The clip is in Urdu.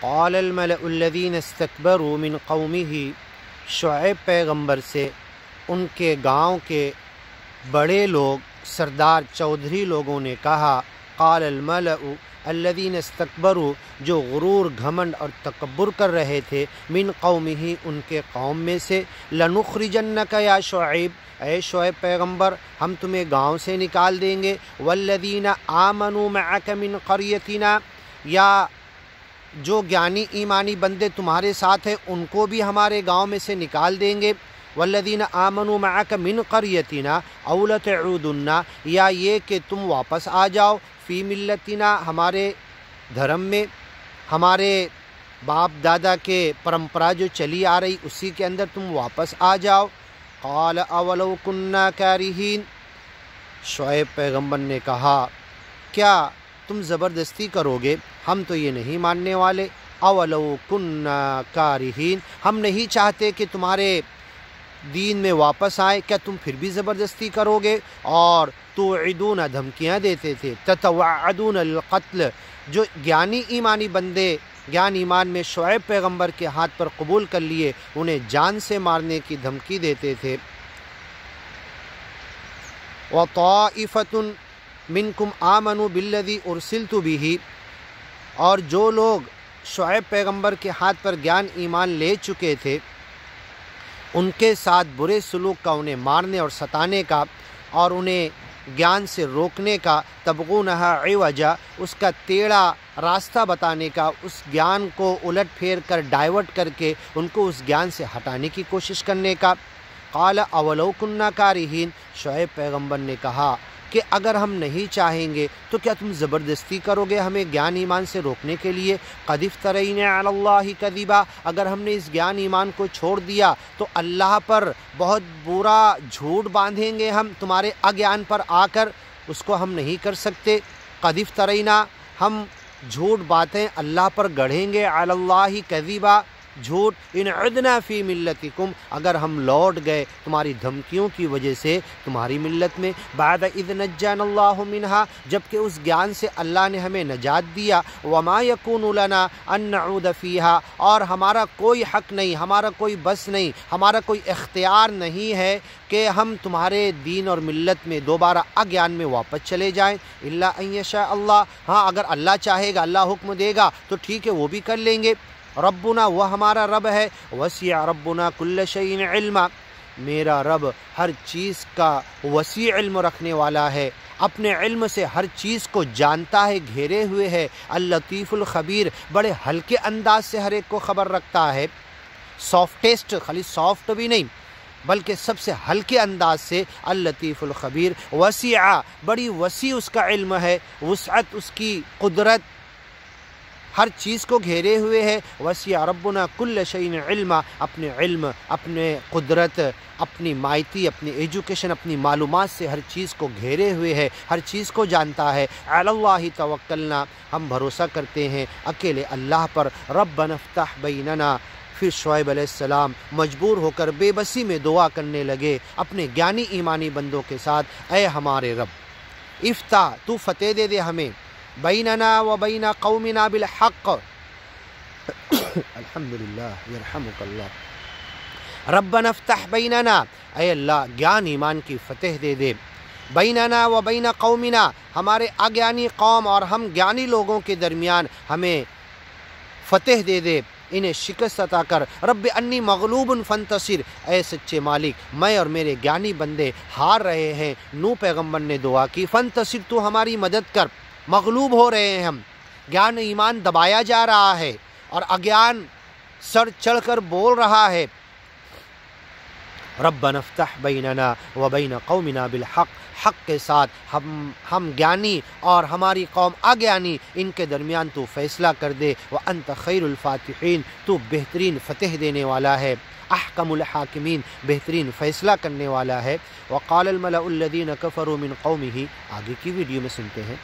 قال الملأ الذین استکبروا من قومہ، شعیب پیغمبر سے ان کے گاؤں کے بڑے لوگ سردار چودھری لوگوں نے کہا، قال الملأ الذین استکبروا، جو غرور گھمنڈ اور تکبر کر رہے تھے، من قومہ ان کے قوم میں سے، لنخرجنک یا شعیب، اے شعیب پیغمبر ہم تمہیں گاؤں سے نکال دیں گے، والذین آمنوا معک من قریتنا، یا جو گیانی ایمانی بندے تمہارے ساتھ ہیں ان کو بھی ہمارے گاؤں میں سے نکال دیں گے، والذین آمنوا معک من قریتنا او لتعودن، یا یہ کہ تم واپس آ جاؤ، فی ملتنا ہمارے دھرم میں، ہمارے باپ دادا کے پرمپرا جو چلی آ رہی اسی کے اندر تم واپس آ جاؤ۔ قال اولو کننا کارہین، شعیب پیغمبر نے کہا کیا تم زبردستی کرو گے، ہم تو یہ نہیں ماننے والے، اولو کننا کارہین، ہم نہیں چاہتے کہ تمہارے دین میں واپس آئے، کیا تم پھر بھی زبردستی کرو گے؟ اور توعدون، دھمکیاں دیتے تھے، تتوعدون القتل، جو گیانی ایمانی بندے گیان ایمان میں شعیب پیغمبر کے ہاتھ پر قبول کر لیے انہیں جان سے مارنے کی دھمکی دیتے تھے۔ وطائفۃ منکم آمنوا بالذی ارسلت بہ، اور جو لوگ شعیب پیغمبر کے ہاتھ پر گیان ایمان لے چکے تھے ان کے ساتھ برے سلوک کا، انہیں مارنے اور ستانے کا اور انہیں گیان سے روکنے کا، تبغونہا عوجا، اس کا ٹیڑھا راستہ بتانے کا، اس گیان کو الٹ پھیر کر ڈائیورٹ کر کے ان کو اس گیان سے ہٹانے کی کوشش کرنے کا۔ قال اولو کننا کارہین، شعیب پیغمبر نے کہا کہ اگر ہم نہیں چاہیں گے تو کیا تم زبردستی کرو گے ہمیں گیان ایمان سے روکنے کے لیے؟ قد افترینا علی اللہ کذبا، اگر ہم نے اس گیان ایمان کو چھوڑ دیا تو اللہ پر بہت برا جھوٹ باندھیں گے ہم تمہارے اگیان پر آ کر، اس کو ہم نہیں کر سکتے۔ قد افترینا، ہم جھوٹ باتیں اللہ پر گڑھیں گے، علی اللہ کذبا، جھوٹ، ان عدنا فی ملتکم، اگر ہم لوٹ گئے تمہاری دھمکیوں کی وجہ سے تمہاری ملت میں، بعد اذ نجانا اللہ منہا، جبکہ اس گیان سے اللہ نے ہمیں نجات دیا، وما یکون لنا ان نعود فیہا، اور ہمارا کوئی حق نہیں، ہمارا کوئی بس نہیں، ہمارا کوئی اختیار نہیں ہے کہ ہم تمہارے دین اور ملت میں دوبارہ اگیان میں واپس چلے جائیں، الا ان یشاء اللہ، ہاں اگر اللہ چاہے گا، اللہ حکم دے گا تو ٹھیک ہے وہ بھی کر لیں گے۔ ربنا، وہ ہمارا رب ہے، وسع ربنا کل شیء علما، میرا رب ہر چیز کا وسیع علم رکھنے والا ہے، اپنے علم سے ہر چیز کو جانتا ہے، گھیرے ہوئے ہے، اللطیف الخبیر، بڑے ہلکے انداز سے ہر ایک کو خبر رکھتا ہے، سافٹیسٹ، خالی سافٹ بھی نہیں بلکہ سب سے ہلکے انداز سے، اللطیف الخبیر، وسیع، بڑی وسیع اس کا علم ہے، وسعت اس کی قدرت ہر چیز کو گھیرے ہوئے ہے، وسیع ربنا کل شیء علما، اپنے علم، اپنے قدرت، اپنی مائتی، اپنی ایجوکیشن، اپنی معلومات سے ہر چیز کو گھیرے ہوئے ہے، ہر چیز کو جانتا ہے۔ علی اللہ توکلنا، ہم بھروسہ کرتے ہیں اکیلے اللہ پر، ربنا افتح بیننا، پھر شعیب علیہ السلام مجبور ہو کر بے بسی میں دعا کرنے لگے اپنے گیانی ایمانی بندوں کے ساتھ، اے ہمارے رب افتح، تو فتح دے دے ہمیں، بیننا و بین قومنا بالحق، الحمدللہ یرحمک اللہ، ربنا افتح بیننا، اے اللہ گیان ایمان کی فتح دے دے، بیننا و بین قومنا، ہمارے اگیانی قوم اور ہم گیانی لوگوں کے درمیان ہمیں فتح دے دے، انہیں شکست عطا کر، رب انی مغلوب فانتصر، اے سچے مالک میں اور میرے گیانی بندے ہار رہے ہیں، نوح پیغمبر نے دعا کی، فانتصر، تو ہماری مدد کر، مغلوب ہو رہے ہیں ہم، گیان ایمان دبایا جا رہا ہے اور اگیان سر چڑھ کر بول رہا ہے، ربنا افتح بیننا و بین قومنا بالحق، حق کے ساتھ ہم گیانی اور ہماری قوم اگیانی ان کے درمیان تو فیصلہ کر دے، وانت خیر الفاتحین، تو بہترین فتح دینے والا ہے، احکم الحاکمین، بہترین فیصلہ کرنے والا ہے۔ وقال الملأ الذین کفروا من قومہ، آگے کی ویڈیو میں سنتے ہیں۔